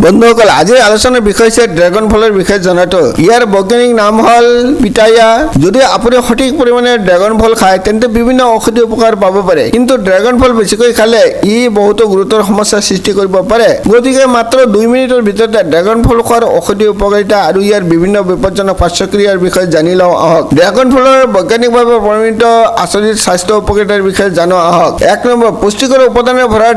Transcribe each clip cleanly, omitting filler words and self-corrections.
বন্ধুসকল আজিৰ আলোচনাৰ বিষয় হৈছে ড্ৰাগন ফলৰ বিষয়ে জনাটো। ইয়াৰ বৈজ্ঞানিক নাম হ'ল পিটায়া। যদি আপুনি সঠিক পৰিমাণে ড্ৰাগন ফল খায় তেন্তে বিভিন্ন ঔষধি উপকাৰ পাব পাৰে, কিন্তু ড্ৰাগন ফল বেছিকৈ খালে ই বহুতো গুৰুতৰ সমস্যাৰ সৃষ্টি কৰিব পাৰে। গতিকে মাত্ৰ 2 মিনিটৰ ভিতৰতে ড্ৰাগন ফল খোৱাৰ ঔষধি উপকাৰিতা আৰু ইয়াৰ বিভিন্ন বিপদজনক পাৰ্শ্বক্ৰিয়াৰ বিষয়ে জানি লওঁ আহক। ড্ৰাগন ফলৰ বৈজ্ঞানিকভাৱে প্ৰমাণিত আচৰিত স্বাস্থ্য উপকাৰিতাৰ বিষয়ে জানো আহক। 1 নম্বৰ, পুষ্টিকৰ উপাদানে ভৰা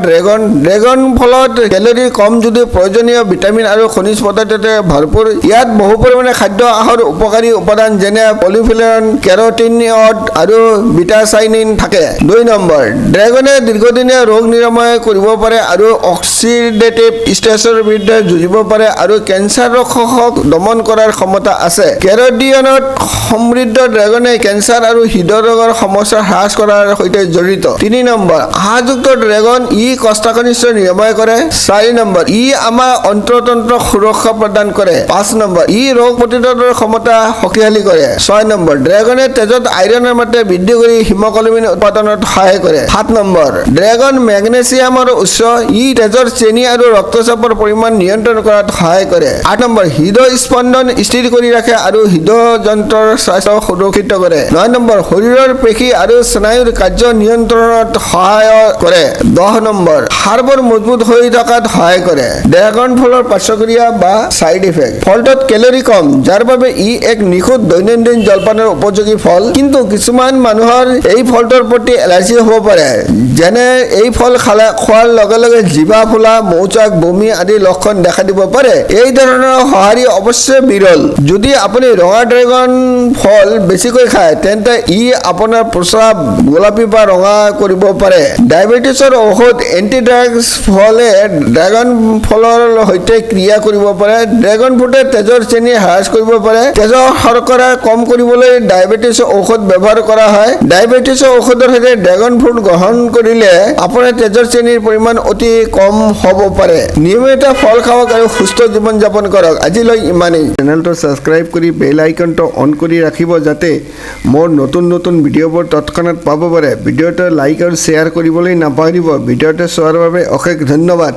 ড্ৰাগন ফলত কেলৰি কম যদিও প্ৰয়োজনীয় ভিটামিন আৰু খনিজ পদাৰ্থৰে ভৰপূৰ। ইয়াত বহু পৰিমাণে খাদ্য আহৰ উপকাৰী উপাদান যেনে পলিফিনল, কেৰটিনইড আৰু বিটাচাইনিন থাকে। 2 নম্বৰ, ড্ৰাগনে দীৰ্ঘদিনীয়া ৰোগ নিৰাময় কৰিব পাৰে আৰু অক্সিডেটিভ ষ্ট্ৰেছৰ বিৰুদ্ধে যুঁজিব পাৰে আৰু কেঞ্চাৰ ৰোগক দমন কৰাৰ ক্ষমতা আছে। কেৰটিনইড সমৃদ্ধ ড্ৰাগনে কেঞ্চাৰ আৰু হৃদৰোগৰ সমস্যা হ্ৰাস কৰাৰ সৈতে জড়িত। 3 নম্বৰ, আহাৰযুক্ত ড্ৰাগন ই কোষ্ঠকাঠিন্য নিৰাময় কৰে। 4 নম্বৰ, ই আমাৰ অন্তৰতন্ত্ৰক সুৰক্ষা প্ৰদান কৰে। 5 নম্বৰ, ই ৰোগ প্ৰতিৰোধৰ ক্ষমতা শক্তিশালী কৰে। 6 নম্বৰ, ড্ৰাগনে তেজত আইৰণৰ মাত্ৰা বৃদ্ধি কৰি হিমোগ্লোবিন উৎপাদনত সহায় কৰে। 7 নম্বৰ, ড্ৰাগন মেগনেছিয়ামৰ উৎস, ই তেজৰ চেনি আৰু ৰক্তচাপৰ পৰিমাণ নিয়ন্ত্ৰণ কৰাত সহায় কৰে। 8 নম্বৰ, হৃদয় স্পন্দন স্থিৰ কৰি ৰাখে আৰু হৃদযন্ত্ৰৰ স্বাস্থ্য সুৰক্ষিত কৰে। 9 নম্বৰ, শৰীৰৰ পেশী আৰু স্নায়ুৰ কাৰ্য নিয়ন্ত্ৰণত সহায় কৰে। 10 নম্বৰ, হাড়বোৰ মজবুত হৈ থকাত সহায় কৰে। ড্ৰাগন ফলৰ পাৰ্শ্বক্ৰিয়া বা ছাইড ইফেক্ট। ফলটোত কেলৰি কম, যাৰ বাবে ই এক নিখুঁত দৈনন্দিন জলপানৰ উপযোগী ফল, কিন্তু কিছুমান মানুহৰ এই ফলটোৰ প্ৰতি এলাৰ্জি হ'ব পাৰে, যেনে এই ফল খোৱাৰ লগে লগে জিভা ফুলা, মৌচাক, বমি আদি লক্ষণ দেখা দিব পাৰে। এই ধৰণৰ সঁহাৰি অৱশ্যে বিৰল। যদি আপুনি ৰঙা ড্ৰাগন ফল বেছিকৈ খায় তেন্তে ই আপোনাৰ প্ৰস্ৰাৱ গোলাপী বা ৰঙা কৰিব পাৰে। ডায়েবেটিছৰ ঔষধ এণ্টিড্ৰাগছ ফলে ড্ৰাগন ফলৰ সৈতে ক্ৰিয়া কৰিব পাৰে। ড্ৰাগন ফ্ৰুটে তেজৰ চেনি হ্ৰাস কৰিব পাৰে। তেজৰ শৰ্কৰা কম কৰিবলৈ ডায়েবেটিছ ঔষধ ব্যৱহাৰ কৰা হয়। ডায়েবেটিছ ঔষধৰ সৈতে ড্ৰাগন ফ্ৰুট গ্ৰহণ কৰিলে আপোনাৰ তেজৰ চেনিৰ পৰিমাণ অতি কম হ'ব পাৰে। নিয়মিত ফল খাওক আৰু সুস্থ জীৱন যাপন কৰক। আজিলৈ ইমানেই। চেনেলটো ছাবস্ক্ৰাইব কৰি বেল আইকনটো অন কৰি ৰাখিব যাতে মোৰ নতুন নতুন ভিডিঅ'বোৰ তৎক্ষণাত পাব পাৰে। ভিডিঅ'টো লাইক আৰু শ্বেয়াৰ কৰিবলৈ নাপাহৰিব। ভিডিঅ'টো চোৱাৰ বাবে অশেষ ধন্যবাদ।